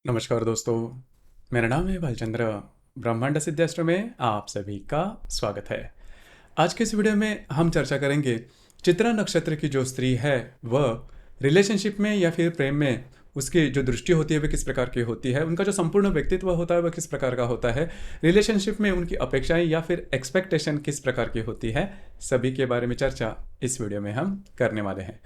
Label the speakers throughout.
Speaker 1: नमस्कार दोस्तों, मेरा नाम है भालचंद्र। ब्रह्मांड सिद्धास्त्र में आप सभी का स्वागत है। आज के इस वीडियो में हम चर्चा करेंगे चित्रा नक्षत्र की जो स्त्री है वह रिलेशनशिप में या फिर प्रेम में उसकी जो दृष्टि होती है वह किस प्रकार की होती है, उनका जो संपूर्ण व्यक्तित्व होता है वह किस प्रकार का होता है, रिलेशनशिप में उनकी अपेक्षाएं या फिर एक्सपेक्टेशन किस प्रकार की होती है, सभी के बारे में चर्चा इस वीडियो में हम करने वाले हैं।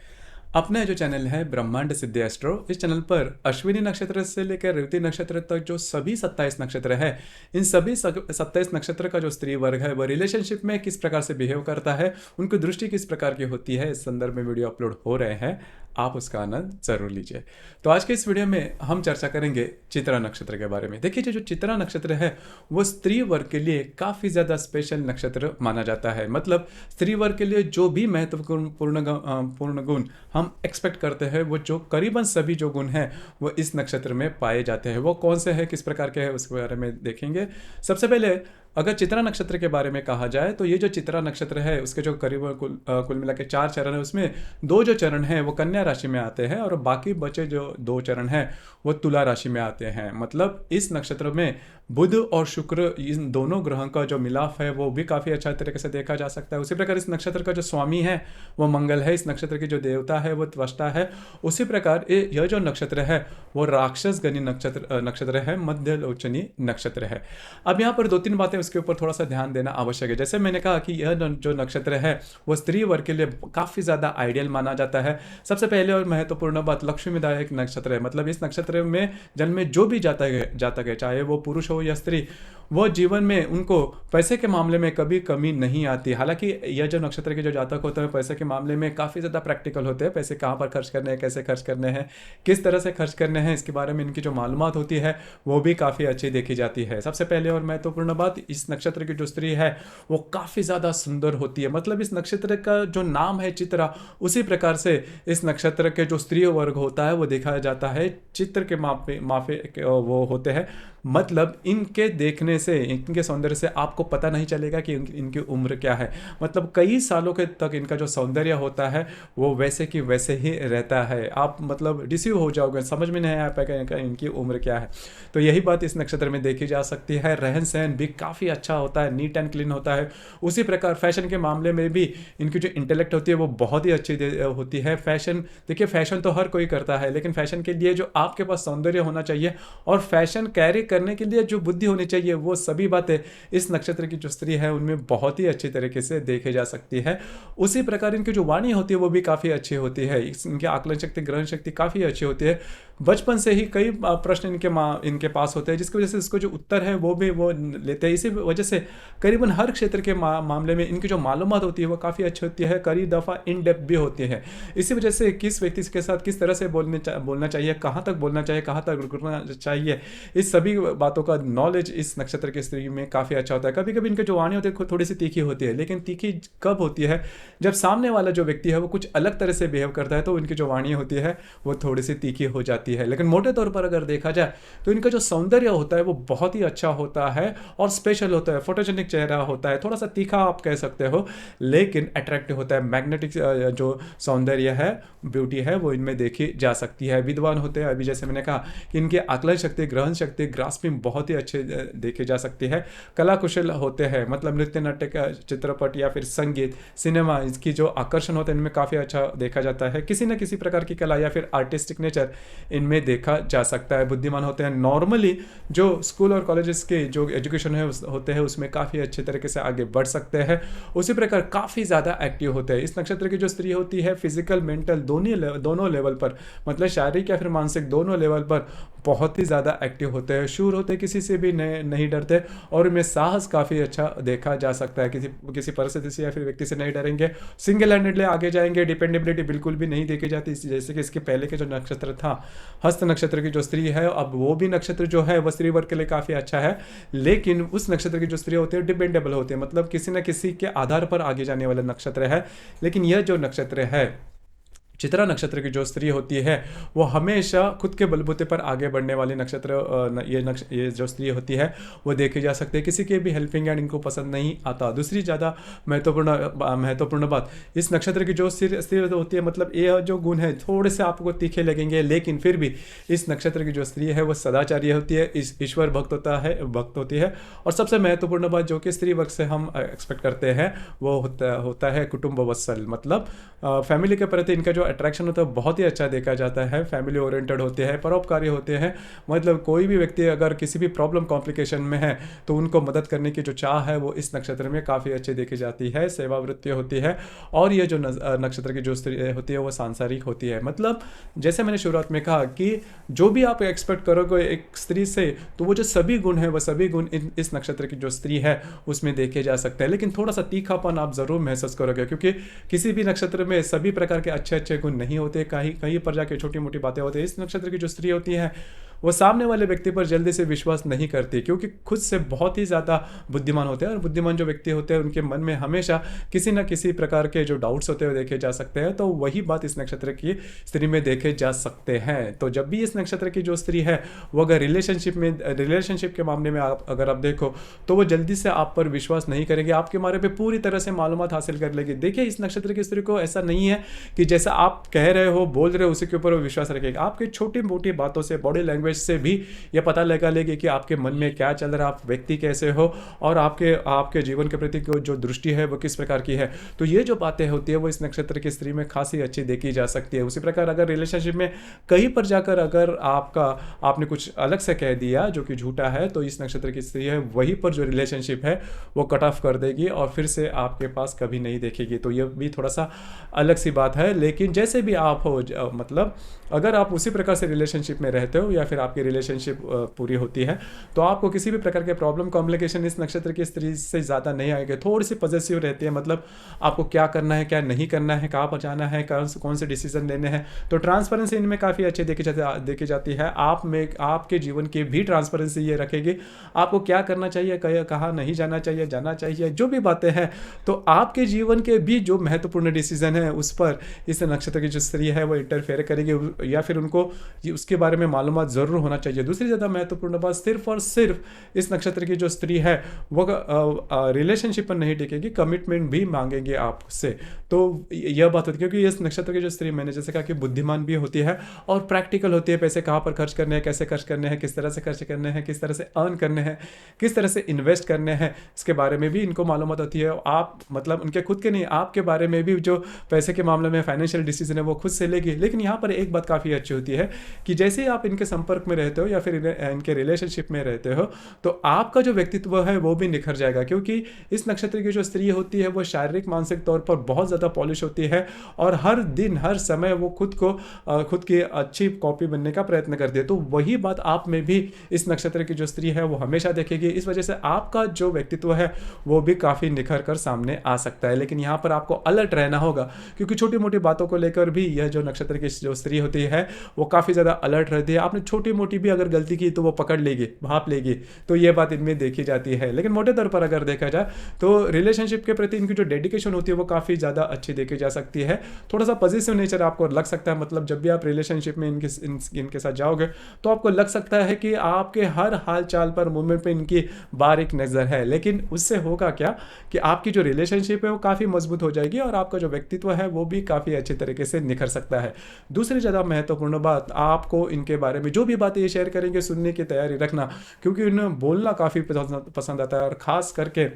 Speaker 1: अपना जो चैनल है ब्रह्मांड सिद्धि एस्ट्रो, इस चैनल पर अश्विनी नक्षत्र से लेकर रेवती नक्षत्र तक जो सभी 27 नक्षत्र है, इन सभी 27 नक्षत्र का जो स्त्री वर्ग है वह रिलेशनशिप में किस प्रकार से बिहेव करता है, उनकी दृष्टि किस प्रकार की होती है, इस संदर्भ में वीडियो अपलोड हो रहे हैं, आप उसका आनंद जरूर लीजिए। तो आज के इस वीडियो में हम चर्चा करेंगे चित्रा नक्षत्र के बारे में। देखिए, जो चित्रा नक्षत्र है वो स्त्री वर्ग के लिए काफ़ी ज़्यादा स्पेशल नक्षत्र माना जाता है। मतलब स्त्री वर्ग के लिए जो भी महत्वपूर्ण पूर्ण गुण हम एक्सपेक्ट करते हैं वो जो करीबन सभी जो गुण हैं वो इस नक्षत्र में पाए जाते हैं। वो कौन से हैं, किस प्रकार के हैं, उसके बारे में देखेंगे। सबसे पहले अगर चित्रा नक्षत्र के बारे में कहा जाए तो ये जो चित्रा नक्षत्र है उसके जो करीब कुल मिला के 4 चरण है, उसमें 2 जो चरण हैं वो कन्या राशि में आते हैं और बाकी बचे जो 2 चरण हैं वो तुला राशि में आते हैं। मतलब इस नक्षत्र में बुध और शुक्र, इन दोनों ग्रहों का जो मिलाप है वो भी काफ़ी अच्छा तरीके से देखा जा सकता है। उसी प्रकार इस नक्षत्र का जो स्वामी है वो मंगल है, इस नक्षत्र की जो देवता है वो त्वष्टा है। उसी प्रकार यह जो नक्षत्र है वो राक्षस गणी नक्षत्र है, मध्य लोचनी नक्षत्र है। अब यहाँ पर 2-3 बातें उसके ऊपर थोड़ा सा ध्यान देना आवश्यक है। जैसे मैंने कहा कि यह जो नक्षत्र है वो स्त्री वर्ग के लिए काफ़ी ज़्यादा आइडियल माना जाता है। सबसे पहले और महत्वपूर्ण बात, लक्ष्मीदायक नक्षत्र है। मतलब इस नक्षत्र में जन्म में जो भी जातक है, चाहे वो पुरुष हो या स्त्री, वो जीवन में उनको पैसे के मामले में कभी कमी नहीं आती। हालांकि यह जो नक्षत्र के जो जातक होते हैं पैसे के मामले में काफ़ी ज़्यादा प्रैक्टिकल होते हैं। पैसे कहाँ पर खर्च करने हैं, कैसे खर्च करने हैं, किस तरह से खर्च करने हैं, इसके बारे में इनकी जो मालूमात होती है वो भी काफ़ी अच्छी देखी जाती है। सबसे पहले और महत्वपूर्ण बात, इस नक्षत्र की जो स्त्री है वो काफ़ी ज़्यादा सुंदर होती है। मतलब इस नक्षत्र का जो नाम है चित्रा, उसी प्रकार से इस नक्षत्र के जो स्त्री वर्ग होता है वो देखा जाता है चित्र के माफे वो होते हैं। मतलब इनके देखने से, इनके सौंदर्य से आपको पता नहीं चलेगा कि इनकी उम्र क्या है। मतलब कई सालों के तक इनका जो सौंदर्य होता है वो वैसे की वैसे ही रहता है। आप मतलब डिसीव हो जाओगे, समझ में नहीं आ पाएगा इनकी उम्र क्या है। तो यही बात इस नक्षत्र में देखी जा सकती है। रहन सहन भी काफ़ी अच्छा होता है, नीट एंड क्लीन होता है। उसी प्रकार फैशन के मामले में भी इनकी जो इंटेलेक्ट होती है वो बहुत ही अच्छी होती है। फैशन, देखिए फैशन तो हर कोई करता है, लेकिन फैशन के लिए जो आपके पास सौंदर्य होना चाहिए और फैशन कैरी करने के लिए जो बुद्धि होनी चाहिए, वो सभी बातें इस नक्षत्र की जो स्त्री है उनमें बहुत ही अच्छी तरीके से देखे जा सकती है। उसी प्रकार इनकी जो वाणी होती है वो भी काफ़ी अच्छी होती है। इनकी आकलन शक्ति, ग्रहण शक्ति काफ़ी अच्छी होती है। बचपन से ही कई प्रश्न इनके पास होते हैं जिसकी वजह से इसको जो उत्तर है वो भी वो लेते हैं। इसी वजह से करीबन हर क्षेत्र के मामले में इनकी जो मालूमात होती है वो काफ़ी अच्छी होती है, कई दफ़ा इन डेप्थ भी होती है। इसी वजह से किस व्यक्ति के साथ किस तरह से बोलना चाहिए, कहाँ तक बोलना चाहिए, कहाँ तक रुकना चाहिए, इस सभी बातों का नॉलेज इस नक्षत्र की स्त्री में काफ़ी अच्छा होता है। कभी कभी इनकी जो वाणी होती है थोड़ी सी तीखी होती है, लेकिन तीखी कब होती है, जब सामने वाला जो व्यक्ति है वो कुछ अलग तरह से बिहेव करता है तो इनकी जो वाणी होती है वो थोड़ी सी तीखी हो जाती है। लेकिन मोटे तौर पर अगर देखा जाए तो इनका जो सौंदर्य होता है वो बहुत ही अच्छा होता है और स्पेशल होता है। फोटोजेनिक चेहरा होता है, थोड़ा सा तीखा आप कह सकते हो, लेकिन अट्रैक्टिव होता है। मैग्नेटिक जो सौंदर्य है, ब्यूटी है, वो इनमें देखी जा सकती है। विद्वान होते हैं, अभी जैसे मैंने कहा कि इनकी आकलन शक्ति, ग्रहण शक्ति, ग्रास्पिंग बहुत ही अच्छे देखे जा सकती है। कला कुशल होते हैं, मतलब नृत्य, नाट्य का चित्रपट या फिर संगीत, सिनेमा, इसकी जो आकर्षण होता है इनमें काफ़ी अच्छा देखा जाता है। किसी न किसी प्रकार की कला या फिर आर्टिस्टिक नेचर इनमें देखा जा सकता है। बुद्धिमान होते हैं। नॉर्मली जो स्कूल और कॉलेजेस के जो एजुकेशन है होते हैं उसमें काफ़ी अच्छे तरीके से आगे बढ़ सकते हैं। उसी प्रकार काफ़ी ज़्यादा एक्टिव होते हैं। इस नक्षत्र की जो स्त्री होती है फिजिकल, मेंटल दोनों लेवल पर, मतलब शारीरिक या फिर मानसिक दोनों लेवल पर बहुत ही ज़्यादा एक्टिव होते हैं। शूर होते हैं, किसी से भी नहीं डरते और इनमें साहस काफ़ी अच्छा देखा जा सकता है। किसी परिस्थिति से या फिर व्यक्ति से नहीं डरेंगे, सिंगल हैंडेडली आगे जाएंगे। डिपेंडेबिलिटी बिल्कुल भी नहीं देखी जाती। जैसे कि इसके पहले के जो नक्षत्र था हस्त नक्षत्र की जो स्त्री है, अब वो भी नक्षत्र जो है वह स्त्री वर्ग के लिए काफ़ी अच्छा है, लेकिन उस नक्षत्र की जो स्त्री होती है डिपेंडेबल होती है, मतलब किसी न किसी के आधार पर आगे जाने वाला नक्षत्र है। लेकिन यह जो नक्षत्र है चित्रा नक्षत्र की जो स्त्री होती है वो हमेशा खुद के बलबूते पर आगे बढ़ने वाली नक्षत्र ये जो स्त्री होती है वो देखी जा सकती है। किसी के भी हेल्पिंग हैंड इनको पसंद नहीं आता। दूसरी ज़्यादा महत्वपूर्ण बात, इस नक्षत्र की जो स्त्री होती है, मतलब ये जो गुण है थोड़े से आपको तीखे लगेंगे, लेकिन फिर भी इस नक्षत्र की जो स्त्री है वो सदाचारी होती है, इस ईश्वर भक्त होती है। और सबसे महत्वपूर्ण बात जो कि स्त्री वर्ग से हम एक्सपेक्ट करते हैं वो होता है कुटुंब वत्सल, मतलब फैमिली के प्रति इनका जो अट्रैक्शन होता है बहुत ही अच्छा देखा जाता है। फैमिली ओरिएंटेड होते हैं, परोपकारी होते हैं, मतलब कोई भी व्यक्ति अगर किसी भी प्रॉब्लम कॉम्प्लिकेशन में है तो उनको मदद करने की जो चाह है वो इस नक्षत्र में काफ़ी अच्छी देखी जाती है। सेवावृत्ति होती है। और ये जो नक्षत्र की जो स्त्री होती है वो सांसारिक होती है। मतलब जैसे मैंने शुरुआत में कहा कि जो भी आप एक्सपेक्ट करोगे एक स्त्री से, तो वो जो सभी गुण है वो सभी गुण इस नक्षत्र की जो स्त्री है उसमें देखे जा सकते हैं। लेकिन थोड़ा सा तीखापन आप ज़रूर महसूस करोगे, क्योंकि किसी भी नक्षत्र में सभी प्रकार के अच्छे अच्छे गुण नहीं होते, कहीं कहीं पर जाके छोटी मोटी बातें होती है। इस नक्षत्र की जो स्त्री होती है वो सामने वाले व्यक्ति पर जल्दी से विश्वास नहीं करती, क्योंकि खुद से बहुत ही ज़्यादा बुद्धिमान होते हैं। और बुद्धिमान जो व्यक्ति होते हैं उनके मन में हमेशा किसी न किसी प्रकार के जो डाउट्स होते हुए देखे जा सकते हैं। तो वही बात इस नक्षत्र की स्त्री में देखे जा सकते हैं। तो जब भी इस नक्षत्र की जो स्त्री है वो अगर रिलेशनशिप के मामले में अगर आप देखो तो वो जल्दी से आप पर विश्वास नहीं करेगी, आपके बारे में पूरी तरह से मालूमात हासिल कर लेगी। देखिए, इस नक्षत्र की स्त्री को ऐसा नहीं है कि जैसा आप कह रहे हो बोल रहे हो उसी के ऊपर वो विश्वास रखेगा। आपकी छोटी मोटी बातों से, बॉडी लैंग्वेज से भी ये पता लगा लेगी कि आपके मन में क्या चल रहा है, आप व्यक्ति कैसे हो और आपके जीवन के प्रति जो दृष्टि है वो किस प्रकार की है। तो ये जो बातें होती है वो इस नक्षत्र की स्त्री में खासी अच्छी देखी जा सकती है। उसी प्रकार अगर रिलेशनशिप में कहीं पर जाकर अगर आपने कुछ अलग से कह दिया जो कि झूठा है, तो इस नक्षत्र की स्त्री है वहीं पर जो रिलेशनशिप है वो कट ऑफ कर देगी और फिर से आपके पास कभी नहीं देखेगी। तो ये भी थोड़ा सा अलग सी बात है। लेकिन जैसे भी आप हो, मतलब अगर आप उसी प्रकार से रिलेशनशिप में रहते हो या फिर आपकी रिलेशनशिप पूरी होती है, तो आपको किसी भी प्रकार के प्रॉब्लम कॉम्प्लिकेशन इस नक्षत्र की स्त्री से ज़्यादा नहीं आएंगे। थोड़ी सी पॉजिटिव रहती है, मतलब आपको क्या करना है क्या नहीं करना है, कहाँ पर जाना है, कौन से डिसीजन लेने हैं। तो ट्रांसपेरेंसी इनमें काफ़ी अच्छी देखी जाती है। आपके जीवन की भी ट्रांसपेरेंसी ये रखेगी, आपको क्या करना चाहिए, कहाँ नहीं जाना चाहिए, जो भी बातें हैं। तो आपके जीवन के भी जो महत्वपूर्ण डिसीजन है उस पर इस नक्षत्र की जो स्त्री है वो इंटरफेयर करेगी, या फिर उनको उसके बारे में मालूमात ज़रूर होना चाहिए। दूसरी ज़्यादा महत्वपूर्ण बात, सिर्फ और सिर्फ इस नक्षत्र की जो स्त्री है वो रिलेशनशिप पर नहीं टिकेगी, कमिटमेंट भी मांगेंगे आपसे। तो यह बात होती है, क्योंकि इस नक्षत्र की जो स्त्री, मैंने जैसे कहा कि बुद्धिमान भी होती है और प्रैक्टिकल होती है। पैसे कहाँ पर खर्च करने हैं, कैसे खर्च करने हैं, किस तरह से खर्च करने हैं, किस तरह से अर्न करने हैं, किस तरह से इन्वेस्ट करने हैं, इसके बारे में भी इनको मालूमात होती है। आप मतलब उनके खुद के नहीं, आपके बारे में भी जो पैसे के मामले में फाइनेंशियल डिसीजन है वो खुद से लेगी। लेकिन यहाँ पर एक बात काफ़ी अच्छी होती है कि जैसे ही आप इनके संपर्क में रहते हो या फिर इनके रिलेशनशिप में रहते हो, तो आपका जो व्यक्तित्व है वो भी निखर जाएगा। क्योंकि इस नक्षत्र की जो स्त्री होती है वो शारीरिक मानसिक तौर पर बहुत ज़्यादा पॉलिश होती है और हर दिन हर समय वो खुद की अच्छी कॉपी बनने का प्रयत्न करती है। तो वही बात आप में भी इस नक्षत्र की जो स्त्री है वो हमेशा देखेगी। इस वजह से आपका जो व्यक्तित्व है वो भी काफ़ी निखर कर सामने आ सकता है। लेकिन यहाँ पर आपको अलर्ट रहना होगा, क्योंकि छोटी मोटी बातों को लेकर भी यह जो नक्षत्र की जो स्त्री होती है वो काफ़ी ज़्यादा अलर्ट रहती है। आपने छोटी मोटी भी अगर गलती की तो वो पकड़ लेगी, भाप लेगी। तो ये बात इनमें देखी जाती है। लेकिन मोटे तौर पर अगर देखा जाए तो रिलेशनशिप के प्रति इनकी जो डेडिकेशन होती है वो काफ़ी ज़्यादा अच्छी देखी जा सकती है। थोड़ा सा पॉजिटिव नेचर आपको लग सकता है, मतलब जब भी आप रिलेशनशिप में इनके साथ जाओगे तो आपको लग सकता है कि आपके हर हाल चाल पर, मूवमेंट पर इनकी बारीक नज़र है। लेकिन उससे होगा क्या कि आपकी जो रिलेशनशिप है वो काफ़ी मजबूत हो जाएगी और आपका जो व्यक्तित्व है वो भी काफ़ी अच्छी तरीके से निखर सकता है। दूसरी ज़्यादा महत्वपूर्ण बात, आपको इनके बारे में जो भी बातें ये शेयर करेंगे सुनने की तैयारी रखना, क्योंकि उन्हें बोलना काफ़ी पसंद आता है। और ख़ास करके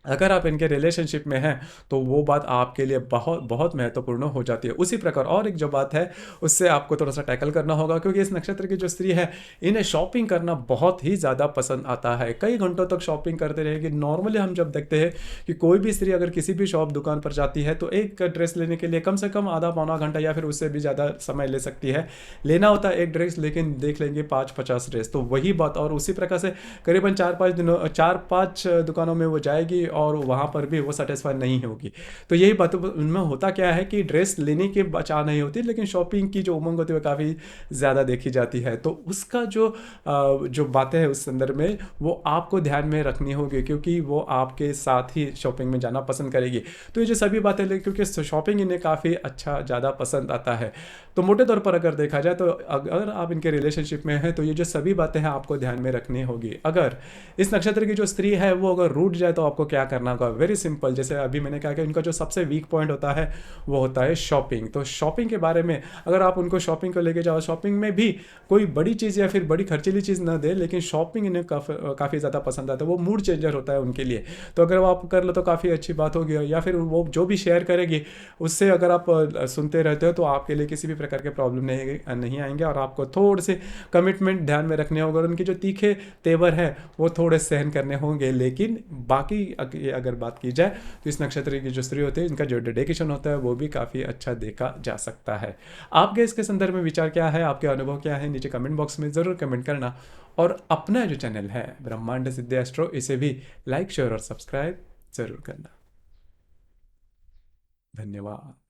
Speaker 1: अगर आप इनके रिलेशनशिप में हैं तो वो बात आपके लिए बहुत बहुत महत्वपूर्ण हो जाती है। उसी प्रकार और एक जो बात है उससे आपको थोड़ा सा टैकल करना होगा, क्योंकि इस नक्षत्र की जो स्त्री है इन्हें शॉपिंग करना बहुत ही ज़्यादा पसंद आता है। कई घंटों तक शॉपिंग करते रहेगी। नॉर्मली हम जब देखते हैं कि कोई भी स्त्री अगर किसी भी दुकान पर जाती है तो एक ड्रेस लेने के लिए कम से कम आधा पौना घंटा या फिर उससे भी ज़्यादा समय ले सकती है। लेना होता है एक ड्रेस, लेकिन देख लेंगे 5-50 ड्रेस। तो वही बात, और उसी प्रकार से करीबन 4-5 दुकानों में वो जाएगी और वहाँ पर भी वो सेटिस्फाई नहीं होगी। तो यही बात उनमें होता क्या है कि ड्रेस लेने की बचा नहीं होती, लेकिन शॉपिंग की जो उमंग होती है वो काफ़ी ज़्यादा देखी जाती है। तो उसका जो बातें हैं उस संदर्भ में वो आपको ध्यान में रखनी होगी, क्योंकि वो आपके साथ ही शॉपिंग में जाना पसंद करेगी। तो ये जो सभी बातें क्योंकि शॉपिंग इन्हें काफ़ी अच्छा ज़्यादा पसंद आता है। तो मोटे तौर पर अगर देखा जाए तो अगर आप इनके रिलेशनशिप में हैं तो ये जो सभी बातें हैं आपको ध्यान में रखनी होगी। अगर इस नक्षत्र की जो स्त्री है वो अगर रूठ जाए तो आपको क्या करना होगा? वेरी सिंपल, जैसे अभी मैंने कहा कि इनका जो सबसे वीक पॉइंट होता है वो होता है शॉपिंग। तो शॉपिंग के बारे में अगर आप उनको शॉपिंग को लेके जाओ, शॉपिंग में भी कोई बड़ी चीज़ या फिर बड़ी खर्चीली चीज़ ना दे, लेकिन शॉपिंग इन्हें काफ़ी ज़्यादा पसंद आता है, वो मूड चेंजर होता है उनके लिए। तो अगर वो आप कर लो तो काफ़ी अच्छी बात होगी। या फिर वो जो भी शेयर करेगी उससे अगर आप सुनते रहते हो तो आपके लिए किसी भी प्रकार के प्रॉब्लम नहीं आएंगे, और आपको थोड़े से कमिटमेंट ध्यान में रखने होगा, और उनके जो तीखे तेवर है वो थोड़े सहन करने होंगे। लेकिन बाकी अगर बात की जाए तो इस नक्षत्र की जो स्त्री होती है इनका जो डेडिकेशन होता है वो भी काफ़ी अच्छा देखा जा सकता है। आपके इसके संदर्भ में विचार क्या है, आपके अनुभव क्या है, नीचे कमेंट बॉक्स में ज़रूर कमेंट करना। और अपना जो चैनल है ब्रह्मांड सिद्धि एस्ट्रो, इसे भी लाइक शेयर और सब्सक्राइब ज़रूर करना। धन्यवाद।